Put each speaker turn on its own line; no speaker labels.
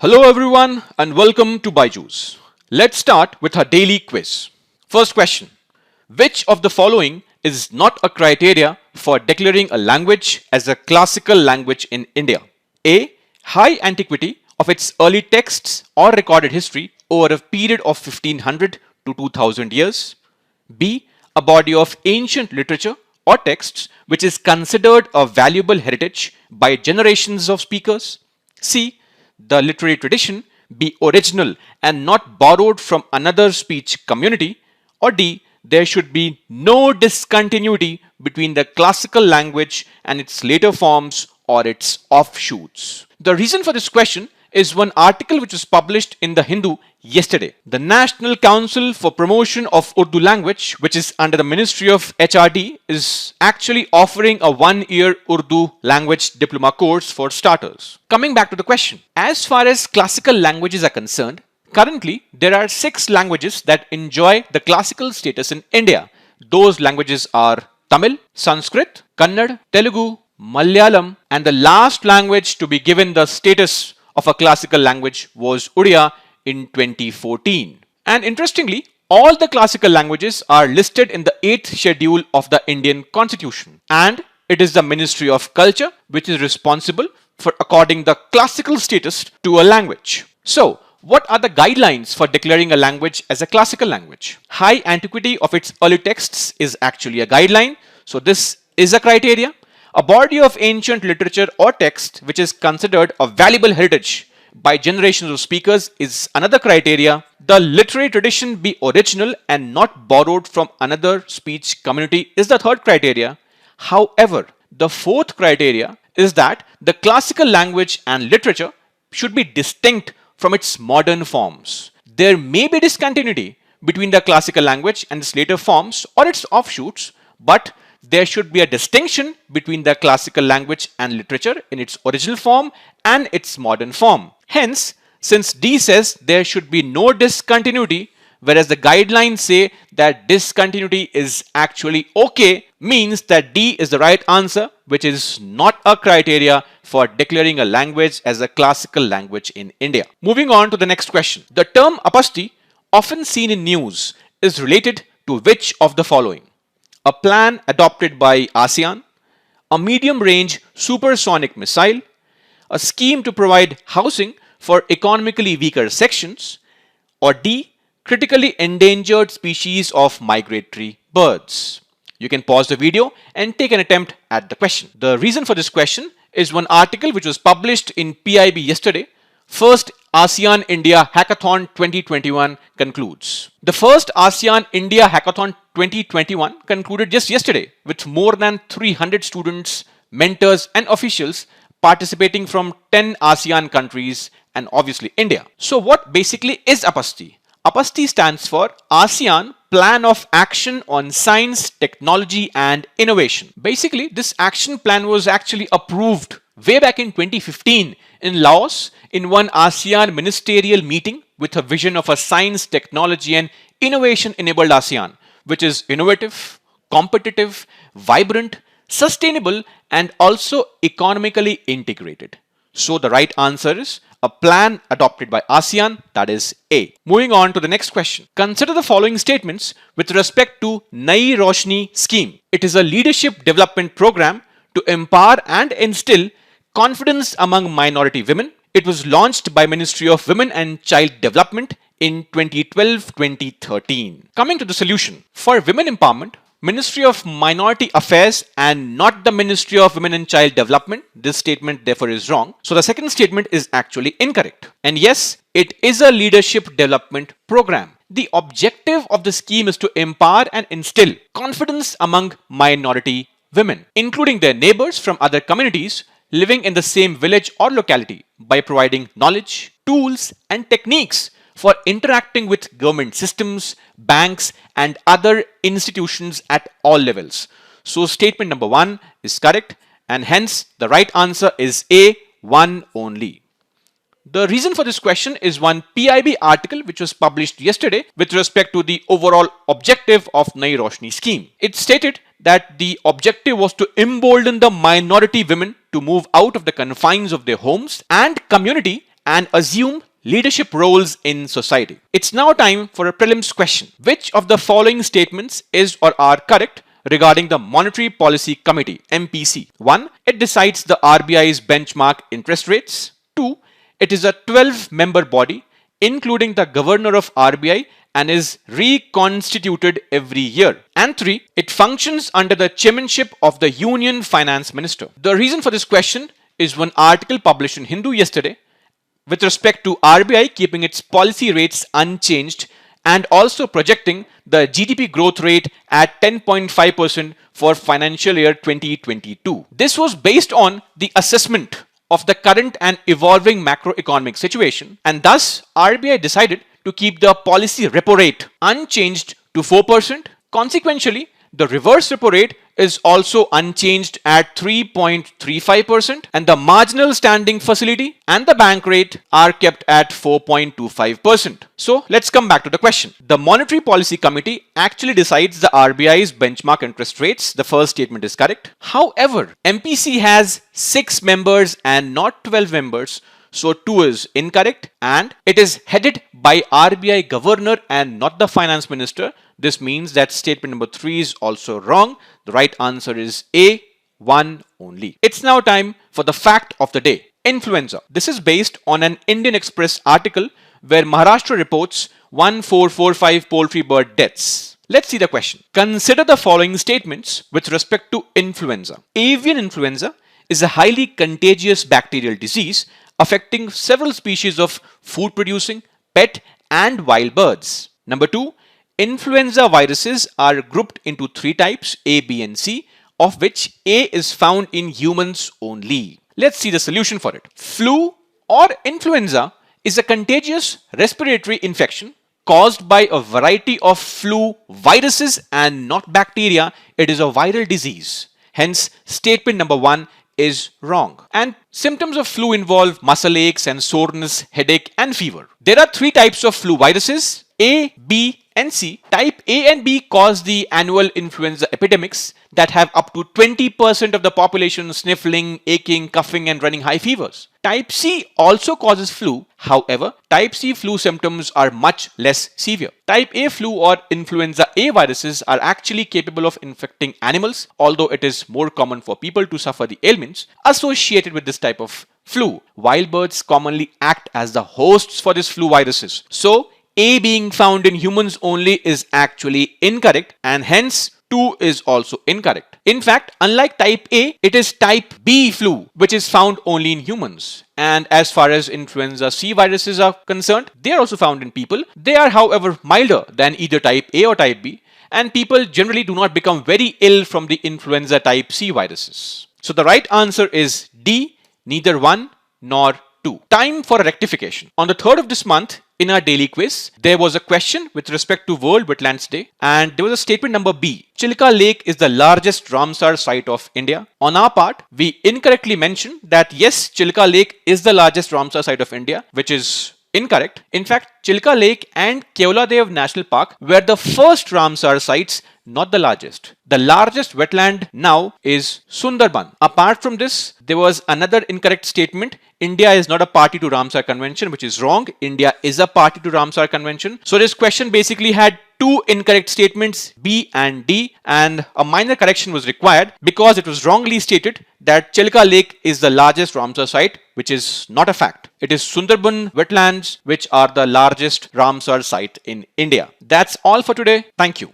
Hello everyone and welcome to Byju's. Let's start with our daily quiz. First question. Which of the following is not a criteria for declaring a language as a classical language in India? A. High antiquity of its early texts or recorded history over a period of 1500 to 2000 years. B. A body of ancient literature or texts which is considered a valuable heritage by generations of speakers. C. The literary tradition be original and not borrowed from another speech community. Or D. There should be no discontinuity between the classical language and its later forms or its offshoots. The reason for this question is one article which was published in the Hindu yesterday. The National Council for Promotion of Urdu Language, which is under the Ministry of HRD, is actually offering a 1-year Urdu language diploma course for starters. Coming back to the question, as far as classical languages are concerned, currently there are 6 languages that enjoy the classical status in India. Those languages are Tamil, Sanskrit, Kannada, Telugu, Malayalam, and the last language to be given the status of a classical language was Odia in 2014. And interestingly, all the classical languages are listed in the 8th schedule of the Indian Constitution. And it is the Ministry of Culture which is responsible for according the classical status to a language. So, what are the guidelines for declaring a language as a classical language? High antiquity of its early texts is actually a guideline. So, this is a criteria. A body of ancient literature or text which is considered a valuable heritage by generations of speakers is another criteria. The literary tradition be original and not borrowed from another speech community is the third criteria. However, the fourth criteria is that the classical language and literature should be distinct from its modern forms. There may be discontinuity between the classical language and its later forms or its offshoots, but there should be a distinction between the classical language and literature in its original form and its modern form. Hence, since D says there should be no discontinuity, whereas the guidelines say that discontinuity is actually okay, means that D is the right answer, which is not a criteria for declaring a language as a classical language in India. Moving on to the next question. The term apasti, often seen in news, is related to which of the following? A plan adopted by ASEAN, a medium-range supersonic missile, a scheme to provide housing for economically weaker sections, or D, critically endangered species of migratory birds. You can pause the video and take an attempt at the question. The reason for this question is one article which was published in PIB yesterday. First ASEAN India Hackathon 2021 concludes. The first ASEAN India Hackathon 2021 concluded just yesterday with more than 300 students, mentors and officials participating from 10 ASEAN countries and obviously India. So what basically is APASTI? APASTI stands for ASEAN Plan of Action on Science, Technology and Innovation. Basically, this action plan was actually approved way back in 2015 in Laos in one ASEAN ministerial meeting with a vision of a science, technology and innovation enabled ASEAN, which is innovative, competitive, vibrant, sustainable and also economically integrated. So the right answer is a plan adopted by ASEAN, that is A. Moving on to the next question. Consider the following statements with respect to Nai Roshni scheme. It is a leadership development program to empower and instill confidence among minority women. It was launched by Ministry of Women and Child Development in 2012-2013. Coming to the solution. For women empowerment, Ministry of Minority Affairs and not the Ministry of Women and Child Development. This statement therefore is wrong. So the second statement is actually incorrect. And yes, it is a leadership development program. The objective of the scheme is to empower and instill confidence among minority women, including their neighbors from other communities living in the same village or locality by providing knowledge, tools and techniques for interacting with government systems, banks and other institutions at all levels. So statement number 1 is correct and hence the right answer is A, 1 only. The reason for this question is one PIB article which was published yesterday with respect to the overall objective of Nai Roshni scheme. It stated that the objective was to embolden the minority women to move out of the confines of their homes and community and assume leadership roles in society. It's now time for a prelims question. Which of the following statements is or are correct regarding the Monetary Policy Committee, MPC? 1. It decides the RBI's benchmark interest rates. 2. It is a 12-member body, including the governor of RBI, and is reconstituted every year. And 3. It functions under the chairmanship of the Union Finance Minister. The reason for this question is one article published in Hindu yesterday with respect to RBI keeping its policy rates unchanged and also projecting the GDP growth rate at 10.5% for financial year 2022. This was based on the assessment of the current and evolving macroeconomic situation, and thus RBI decided to keep the policy repo rate unchanged to 4%. Consequentially, the reverse repo rate is also unchanged at 3.35%, and the marginal standing facility and the bank rate are kept at 4.25%. So let's come back to the question. The Monetary Policy Committee actually decides the RBI's benchmark interest rates. The first statement is correct. However, MPC has 6 members and not 12 members. So 2 is incorrect, and it is headed by RBI governor and not the finance minister. This means that statement number 3 is also wrong. The right answer is A, 1 only. It's now time for the fact of the day. Influenza. This is based on an Indian Express article where Maharashtra reports 1445 poultry bird deaths. Let's see the question. Consider the following statements with respect to influenza. Avian influenza is a highly contagious bacterial disease affecting several species of food-producing, pet and wild birds. Number 2, influenza viruses are grouped into 3 types, A, B and C, of which A is found in humans only. Let's see the solution for it. Flu or influenza is a contagious respiratory infection caused by a variety of flu viruses and not bacteria. It is a viral disease. Hence, statement number 1 is wrong. And symptoms of flu involve muscle aches and soreness, headache and fever. There are 3 types of flu viruses, A, B and C. Type A and B cause the annual influenza epidemics that have up to 20% of the population sniffling, aching, coughing and running high fevers. Type C also causes flu. However, type C flu symptoms are much less severe. Type A flu or influenza A viruses are actually capable of infecting animals, although it is more common for people to suffer the ailments associated with this type of flu. Wild birds commonly act as the hosts for these flu viruses. So, A being found in humans only is actually incorrect, and hence 2 is also incorrect. In fact, unlike type A, it is type B flu which is found only in humans. And as far as influenza C viruses are concerned, they are also found in people. They are, however, milder than either type A or type B, and people generally do not become very ill from the influenza type C viruses. So the right answer is D, neither 1 nor 2. Time for a rectification. On the 3rd of this month, in our daily quiz, there was a question with respect to World Wetlands Day, and there was a statement number B. Chilka Lake is the largest Ramsar site of India. On our part, we incorrectly mentioned that yes, Chilka Lake is the largest Ramsar site of India, which is incorrect. In fact, Chilka Lake and Keoladev National Park were the first Ramsar sites, not the largest. The largest wetland now is Sundarban. Apart from this, there was another incorrect statement. India is not a party to Ramsar Convention, which is wrong. India is a party to Ramsar Convention. So this question basically had 2 incorrect statements, B and D, and a minor correction was required because it was wrongly stated that Chilka Lake is the largest Ramsar site, which is not a fact. It is Sundarban wetlands which are the largest Ramsar site in India. That's all for today. Thank you.